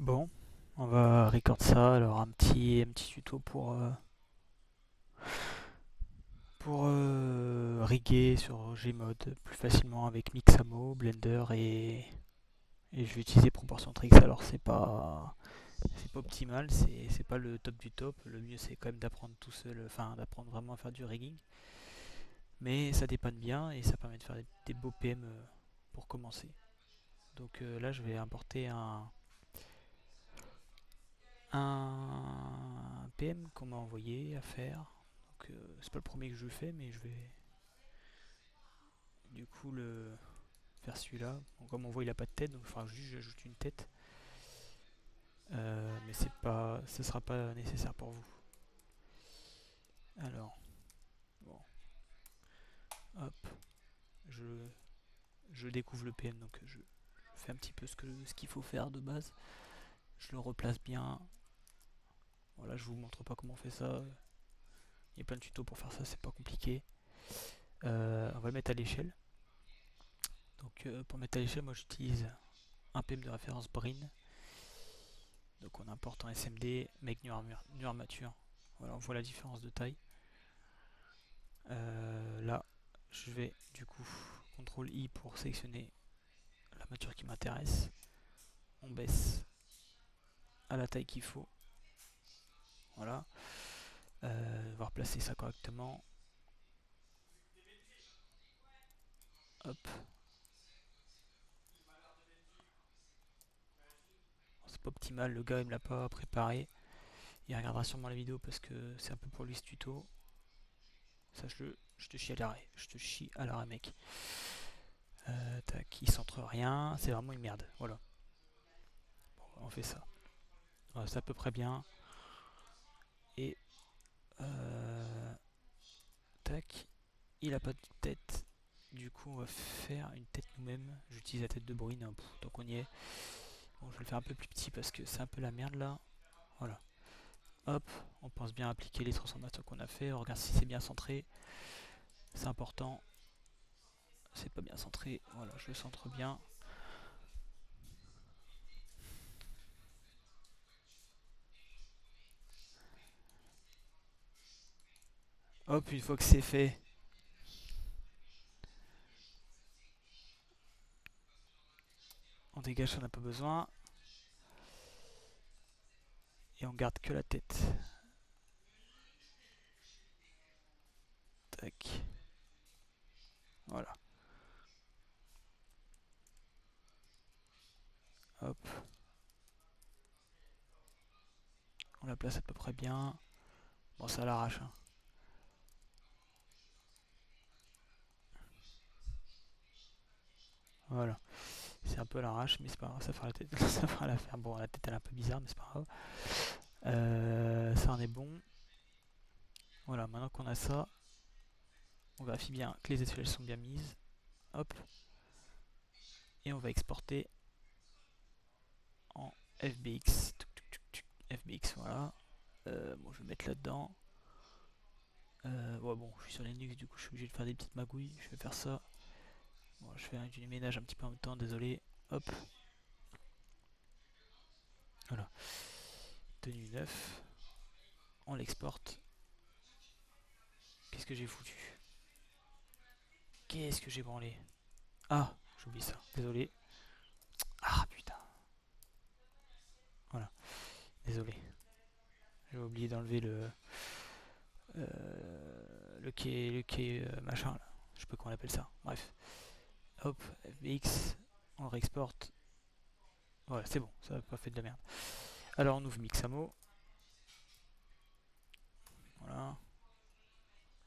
Bon, on va record ça. Alors un petit tuto pour riguer sur Gmod plus facilement avec Mixamo, Blender et je vais utiliser Proportion Tricks. Alors c'est pas optimal, c'est pas le top du top. Le mieux c'est quand même d'apprendre tout seul, enfin d'apprendre vraiment à faire du rigging. Mais ça dépanne bien et ça permet de faire des beaux PM pour commencer. Donc là je vais importer un PM qu'on m'a envoyé à faire. Donc c'est pas le premier que je fais, mais je vais du coup le faire celui-là. Bon, comme on voit, il a pas de tête, donc il faudra juste que j'ajoute une tête. Mais c'est pas, ce sera pas nécessaire pour vous. Alors, bon, hop, je, je découvre le PM, donc je fais un petit peu ce qu'il faut faire de base. Je le replace bien. Voilà, je vous montre pas comment on fait ça. Il y a plein de tutos pour faire ça, c'est pas compliqué. On va le mettre à l'échelle. Donc pour mettre à l'échelle, moi j'utilise un PM de référence Brin. Donc on importe en SMD, make new armature. Voilà, on voit la différence de taille. Là, je vais du coup CTRL I pour sélectionner l'armature qui m'intéresse. On baisse à la taille qu'il faut. Voilà. On va replacer ça correctement. Hop. C'est pas optimal, le gars il me l'a pas préparé. Il regardera sûrement la vidéo parce que c'est un peu pour lui ce tuto. Sache-le, je te chie à l'arrêt. Je te chie à l'arrêt, mec. Tac, il centre rien. C'est vraiment une merde. Voilà. Bon, on fait ça. Voilà, c'est à peu près bien. Et tac, il a pas de tête. Du coup, on va faire une tête nous-mêmes. J'utilise la tête de Bruine, hein, tant qu'on y est. Bon, je vais le faire un peu plus petit parce que c'est un peu la merde là. Voilà. Hop, on pense bien appliquer les transformations qu'on a fait. On regarde si c'est bien centré. C'est important. C'est pas bien centré. Voilà, je le centre bien. Hop, une fois que c'est fait, on dégage si on n'a pas besoin. Et on garde que la tête. Tac. Voilà. Hop. On la place à peu près bien. Bon, ça l'arrache, hein. Voilà. C'est un peu à l'arrache, mais c'est pas grave, ça fera la tête. Ça fera l'affaire. Bon, la tête elle est un peu bizarre, mais c'est pas grave. Ça en est bon. Voilà, maintenant qu'on a ça, on vérifie bien que les échelles sont bien mises. Hop. Et on va exporter en FBX. FBX, voilà. Bon, je vais mettre là-dedans. Ouais, bon, je suis sur Linux, du coup, je suis obligé de faire des petites magouilles. Je vais faire ça. Bon, je fais du ménage un petit peu en même temps, désolé. Hop. Voilà. Tenue 9. On l'exporte. Qu'est-ce que j'ai foutu? Qu'est-ce que j'ai branlé? Ah, j'oublie ça. Désolé. Ah, putain. Voilà. Désolé. J'ai oublié d'enlever le quai machin là. Je sais pas comment on appelle ça. Bref. Hop, FBX. On réexporte. Voilà, c'est bon. Ça n'a pas fait de la merde. Alors on ouvre Mixamo. Voilà.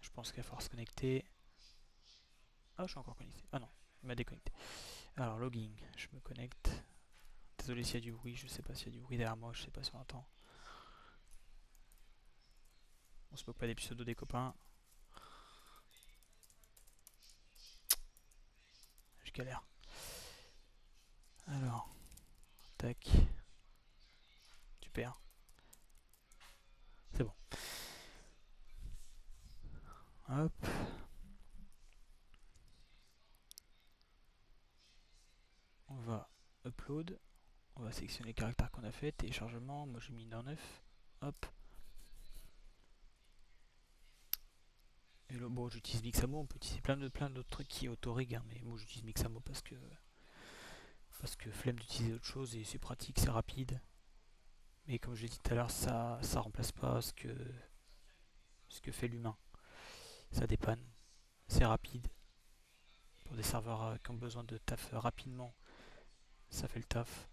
Je pense qu'il va falloir se connecter. Ah, je suis encore connecté. Ah non, il m'a déconnecté. Alors, logging, je me connecte. Désolé s'il y a du bruit, je sais pas s'il y a du bruit derrière moi, je sais pas si on entend. On se moque pas des pseudos des copains. Je galère. Alors, tac. Super. C'est bon. Hop. On va upload. On va sélectionner les caractères qu'on a fait, téléchargement, moi j'ai mis dans 9. Hop. Et là, bon, j'utilise Mixamo, on peut utiliser plein d'autres trucs qui autorig, hein, mais moi j'utilise Mixamo parce que flemme d'utiliser autre chose et c'est pratique, c'est rapide. Mais comme je l'ai dit tout à l'heure, ça remplace pas ce que fait l'humain. Ça dépanne, c'est rapide. Pour des serveurs qui ont besoin de taf rapidement, ça fait le taf.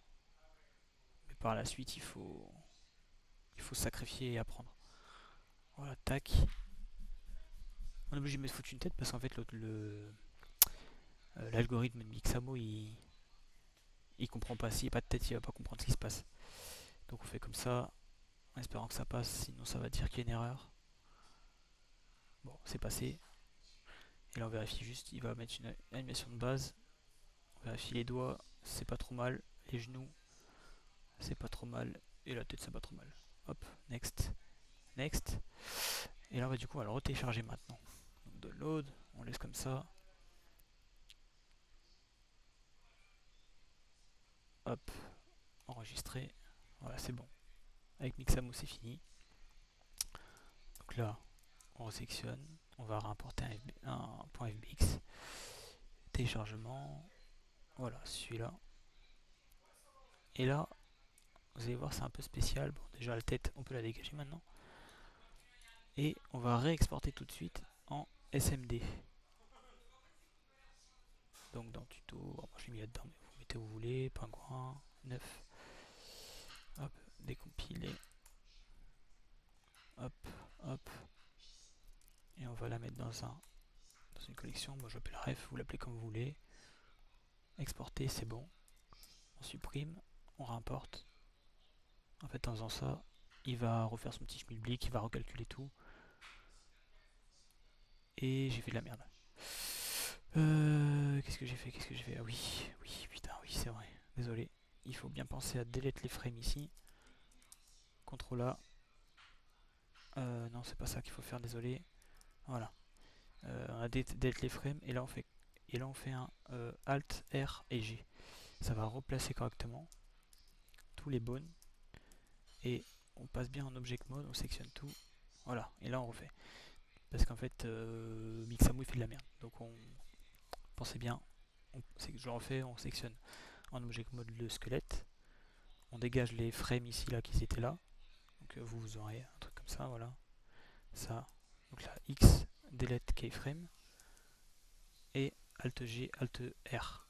Mais par la suite, il faut sacrifier et apprendre. Voilà, tac. On est obligé de mettre foutre une tête parce qu'en fait, l'algorithme de Mixamo, il comprend pas. S'il n'y a pas de tête, il va pas comprendre ce qui se passe. Donc on fait comme ça, en espérant que ça passe, sinon ça va dire qu'il y a une erreur. Bon, c'est passé. Et là on vérifie juste, il va mettre une animation de base. On vérifie les doigts, c'est pas trop mal. Les genoux, c'est pas trop mal. Et la tête, c'est pas trop mal. Hop, next, next. Et là, du coup, on va le retélécharger maintenant. Donc, download, on laisse comme ça. Hop, enregistrer. Voilà, c'est bon. Avec Mixamo, c'est fini. Donc là, on resélectionne. On va réimporter un .fbx. Téléchargement. Voilà, celui-là. Et là, vous allez voir, c'est un peu spécial. Bon, déjà, la tête, on peut la dégager maintenant. Et on va réexporter tout de suite en SMD. Donc dans tuto, bon, moi je l'ai mis là-dedans, mais vous mettez où vous voulez, pingouin, 9. Hop, décompiler. Hop, hop. Et on va la mettre dans une collection. Moi je l'appelle ref, vous l'appelez comme vous voulez. Exporter, c'est bon. On supprime, on réimporte. En fait, en faisant ça, il va refaire son petit schmilblick, il va recalculer tout. Et j'ai fait de la merde. Qu'est-ce que j'ai fait? Ah oui, oui, putain, oui, c'est vrai. Désolé. Il faut bien penser à delete les frames ici. CTRL A. Non, c'est pas ça qu'il faut faire, désolé. Voilà. On a delete les frames et là on fait un Alt, R et G. Ça va replacer correctement tous les bones et on passe bien en object mode, on sélectionne tout. Voilà, et là on refait. Parce qu'en fait, Mixamo il fait de la merde. Donc on pensez bien, je le refais, on sélectionne en object mode le squelette. On dégage les frames ici là qui étaient là. Donc vous aurez un truc comme ça, voilà. Ça. Donc là, X, delete keyframe. Et Alt G, Alt R.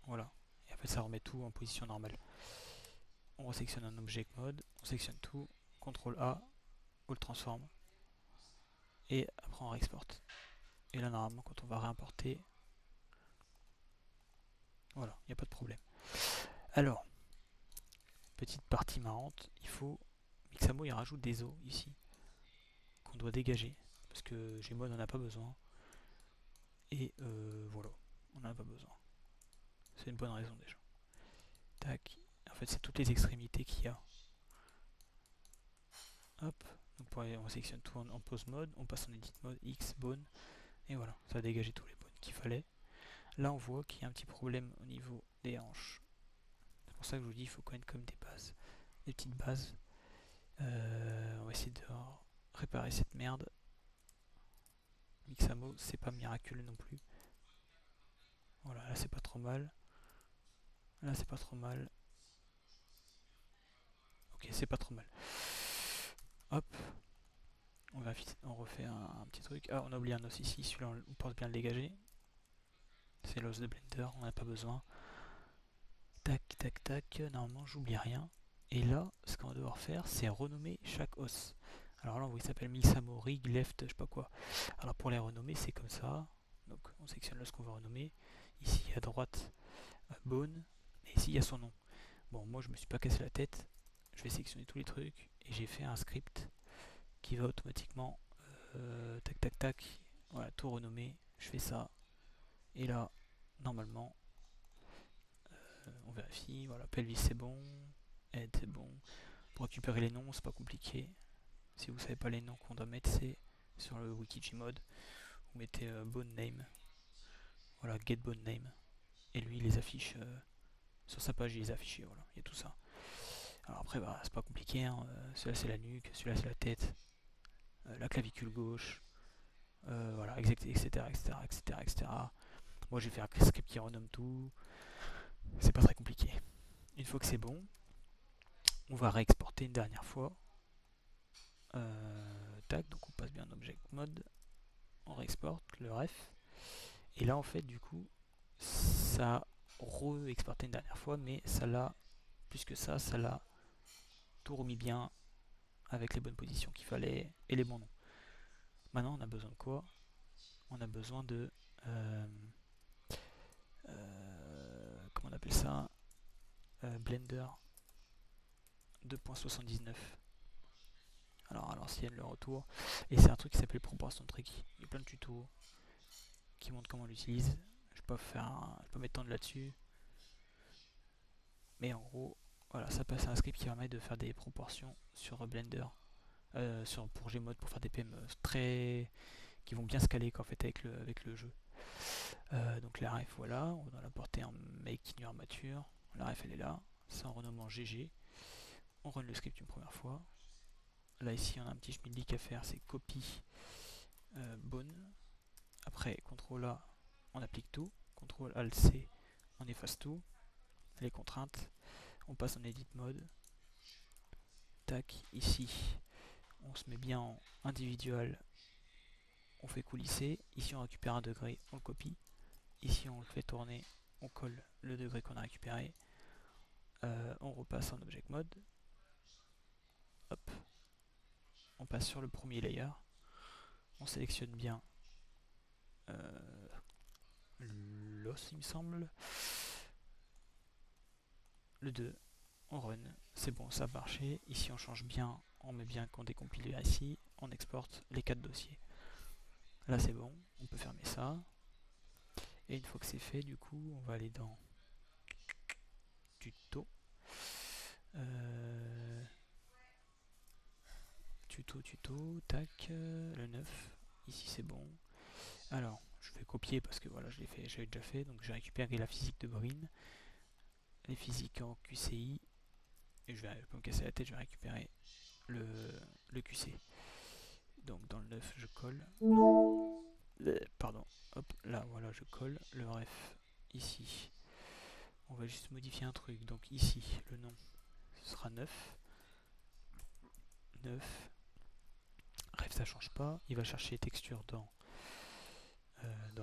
Voilà. Et après ça remet tout en position normale. On resélectionne un object mode, on sélectionne tout, CTRL A, on le transforme. Et après on réexporte. Et là normalement quand on va réimporter, voilà, il n'y a pas de problème. Alors, petite partie marrante, Mixamo il rajoute des os ici, qu'on doit dégager, parce que Gmod n'en a pas besoin. Et voilà, on n'en a pas besoin. C'est une bonne raison déjà. Tac. En fait c'est toutes les extrémités qu'il y a. Hop. Donc on sélectionne tout en pause mode, on passe en edit mode, X, bone, et voilà, ça a dégagé tous les bones qu'il fallait. Là on voit qu'il y a un petit problème au niveau des hanches. C'est pour ça que je vous dis il faut connaître comme des bases, des petites bases. On va essayer de réparer cette merde. Mixamo, c'est pas miraculeux non plus. Voilà, là c'est pas trop mal. Là c'est pas trop mal. Ok, c'est pas trop mal. Hop. On refait un petit truc. Ah, on a oublié un os ici. Celui-là, on pense bien le dégager. C'est l'os de Blender, on n'a pas besoin. Tac, tac, tac. Normalement, j'oublie rien. Et là, ce qu'on va devoir faire, c'est renommer chaque os. Alors là, on voit qu'il s'appelle Mixamo, Rig, Left, je sais pas quoi. Alors pour les renommer, c'est comme ça. Donc on sélectionne l'os qu'on veut renommer. Ici à droite, Bone. Et ici, il y a son nom. Bon, moi, je me suis pas cassé la tête. Je vais sélectionner tous les trucs. Et j'ai fait un script qui va automatiquement tac tac tac, voilà, tout renommer. Je fais ça et là normalement on vérifie, voilà, pelvis c'est bon, head c'est bon. Pour récupérer les noms c'est pas compliqué, si vous savez pas les noms qu'on doit mettre, c'est sur le wiki Gmod, vous mettez bone name, voilà, get bone name, et lui il les affiche Sur sa page, il les a affichés, voilà, il y a tout ça. Alors après, bah, c'est pas compliqué, hein. Celui-là c'est la nuque, celui-là c'est la tête, la clavicule gauche, voilà, etc., etc., etc., etc. Moi j'ai fait un script qui renomme tout, c'est pas très compliqué. Une fois que c'est bon, on va réexporter une dernière fois. Tac, donc on passe bien en object mode, on réexporte le ref, et là en fait du coup ça a re-exporté une dernière fois, mais ça l'a, plus que ça l'a tout remis bien avec les bonnes positions qu'il fallait et les bons noms. Maintenant on a besoin de quoi? On a besoin de comment on appelle ça, Blender 2.79. Alors à l'ancienne le retour, et c'est un truc qui s'appelle proportion trick. Il y a plein de tutos qui montrent comment on l'utilise. Je peux pas mettre tant de là-dessus, mais en gros voilà, ça passe à un script qui permet de faire des proportions sur Blender, pour Gmod, pour faire des PM très qui vont bien se caler en fait avec le jeu. Donc la ref, voilà, on va l'importer en make new armature. La ref elle est là, c'est en renommant GG. On run le script une première fois. Là ici on a un petit schmilblick à faire, c'est copy bone. Après CTRL A, on applique tout. CTRL ALT C, on efface tout. Les contraintes, on passe en edit mode. Tac, ici on se met bien en individual, on fait coulisser. Ici on récupère un degré, on le copie. Ici on le fait tourner, on colle le degré qu'on a récupéré. On repasse en object mode. Hop, on passe sur le premier layer. On sélectionne bien l'os, il me semble. Le 2, on run, c'est bon, ça a marché. Ici on change bien, on met bien qu'on décompile ici, on exporte les 4 dossiers. Là c'est bon, on peut fermer ça. Et une fois que c'est fait, du coup, on va aller dans tuto. Tuto, tac, le 9. Ici c'est bon. Alors, je vais copier parce que voilà, j'avais déjà fait. Donc j'ai récupéré la physique de Brin, les physiques en QCI. Et je vais pas me casser la tête, je vais récupérer le QC. Donc dans le 9, je colle. Non. Pardon. Hop, là, voilà, je colle le ref ici. On va juste modifier un truc. Donc ici, le nom, ce sera 9. 9. Ref, ça change pas. Il va chercher texture dans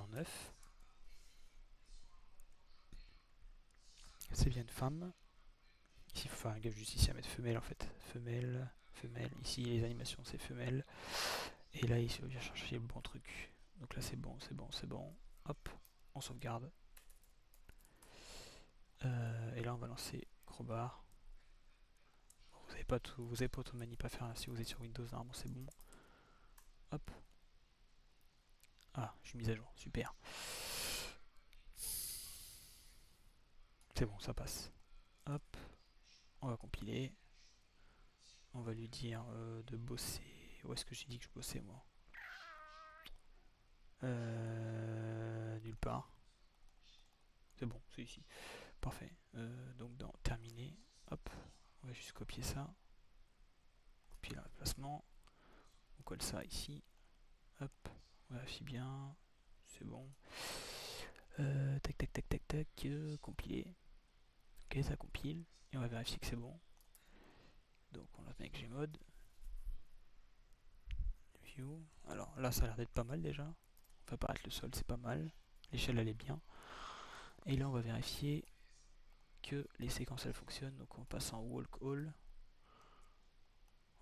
9. C'est bien une femme. Ici, il faut faire un gaffe juste ici à mettre femelle en fait. Femelle, femelle. Ici, les animations, c'est femelle. Et là, ici, on vient chercher le bon truc. Donc là, c'est bon, c'est bon, c'est bon. Hop, on sauvegarde. Et là, on va lancer Crowbar. Vous n'avez pas tout de manip à faire là, si vous êtes sur Windows, normalement c'est bon. Hop. Ah, je suis mise à jour, super. C'est bon, ça passe. Hop, on va compiler. On va lui dire de bosser. Où est-ce que j'ai dit que je bossais moi? Nulle part. C'est bon, c'est ici. Parfait. Donc dans terminer, hop, on va juste copier ça. Copier l'emplacement. On colle ça ici. Hop, on vérifie bien. C'est bon. Tac, tac, tac, tac, tac. Compiler. Ok, ça compile. Et on va vérifier que c'est bon. Donc on l'a met avec Gmod. View. Alors là, ça a l'air d'être pas mal déjà. On va apparaître le sol, c'est pas mal. L'échelle, elle est bien. Et là, on va vérifier que les séquences, elles fonctionnent. Donc on passe en walk all.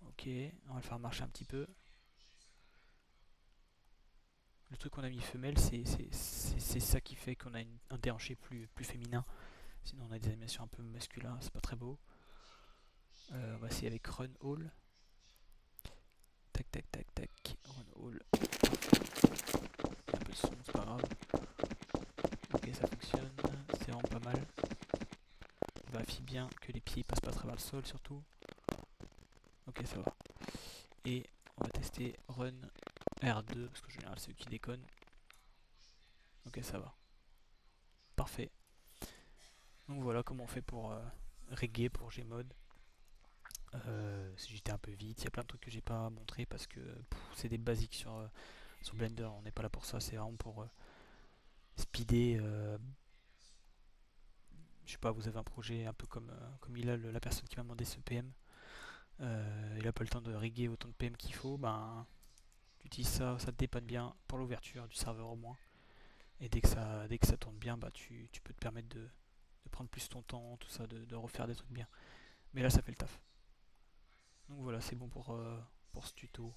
Ok, on va le faire marcher un petit peu. Le truc qu'on a mis femelle, c'est ça qui fait qu'on a un déhanché plus féminin. Sinon, on a des animations un peu masculines, c'est pas très beau. On va essayer avec run all. Tac, tac, tac, tac. Run all. Un peu de son, c'est pas grave. Ok, ça fonctionne. C'est vraiment pas mal. On vérifie bien que les pieds passent pas à travers le sol, surtout. Ok, ça va. Et on va tester run R2, parce qu'en général, c'est eux qui déconnent. Ok, ça va. Parfait. Donc voilà comment on fait pour régler pour Gmod. Si j'étais un peu vite, il y a plein de trucs que j'ai pas montré parce que c'est des basiques sur Blender, on n'est pas là pour ça, c'est vraiment pour speeder. Je sais pas, vous avez un projet un peu comme il a la personne qui m'a demandé ce PM. Il a pas le temps de riguer autant de PM qu'il faut, ben tu utilises ça, ça te dépanne bien pour l'ouverture du serveur au moins. Et dès que ça tourne bien, bah tu peux te permettre de prendre plus ton temps, tout ça, de refaire des trucs bien. Mais là ça fait le taf. Donc voilà, c'est bon pour ce tuto.